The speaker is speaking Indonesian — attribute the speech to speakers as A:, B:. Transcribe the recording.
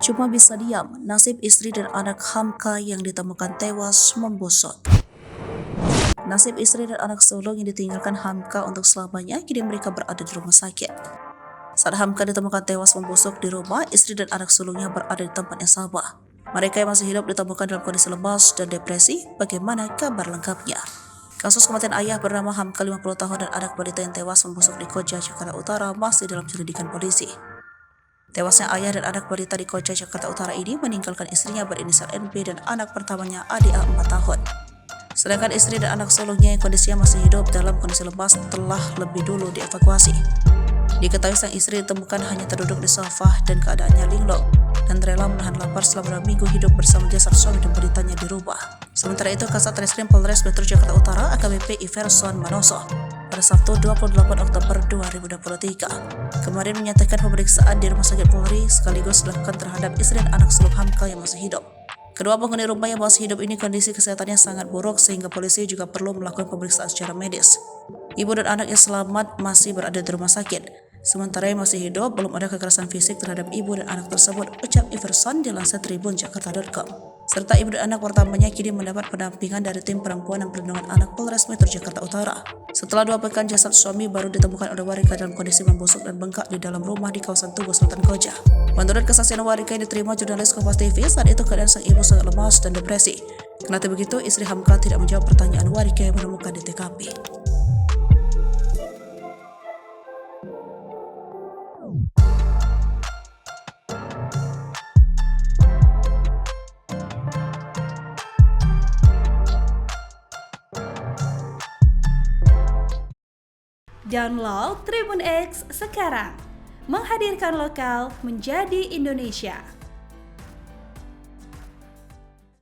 A: Cuma bisa diam, nasib istri dan anak Hamka yang ditemukan tewas membusuk. Nasib istri dan anak sulung yang ditinggalkan Hamka untuk selamanya, kini mereka berada di rumah sakit. Saat Hamka ditemukan tewas membusuk di rumah, istri dan anak sulungnya berada di tempat yang sama. Mereka yang masih hidup ditemukan dalam kondisi lemas dan depresi. Bagaimana kabar lengkapnya? Kasus kematian ayah bernama Hamka 50 tahun dan anak balita yang tewas membusuk di Koja, Jakarta Utara masih dalam penyelidikan polisi. Tewasnya ayah dan anak balita di Koja, Jakarta Utara ini meninggalkan istrinya berinisial NB dan anak pertamanya ADA 4 tahun. Sedangkan istri dan anak sulungnya yang kondisinya masih hidup dalam kondisi lemas telah lebih dulu dievakuasi. Diketahui sang istri ditemukan hanya terduduk di sofa dan keadaannya linglung dan rela menahan lapar selama 2 minggu hidup bersama jasad suami dan balitanya di rumah. Sementara itu, Kasat Reskrim Polres Metro Jakarta Utara AKBP Iverson Manoso pada Sabtu 28 Oktober 2023 kemarin menyatakan pemeriksaan di Rumah Sakit Polri sekaligus dilakukan terhadap istri dan anak sulung Hamka yang masih hidup. Kedua penghuni rumah yang masih hidup ini kondisi kesehatannya sangat buruk sehingga polisi juga perlu melakukan pemeriksaan secara medis. Ibu dan anak yang selamat masih berada di rumah sakit. Sementara yang masih hidup, belum ada kekerasan fisik terhadap ibu dan anak tersebut, ucap Iverson dilansir tribunjakarta.com. Serta ibu dan anak pertamanya kini mendapat pendampingan dari tim perempuan dan perlindungan anak Polres Metro Jakarta Utara. Setelah 2 pekan, jasad suami baru ditemukan oleh warga dalam kondisi membusuk dan bengkak di dalam rumah di kawasan Tugu Selatan Koja. Menurut kesaksian warga yang diterima jurnalis Kompas TV, saat itu keadaan sang ibu sangat lemas dan depresi. Kendati begitu, istri Hamka tidak menjawab pertanyaan warga yang menemukan di TKP.
B: Download Tribun X sekarang, menghadirkan lokal menjadi Indonesia.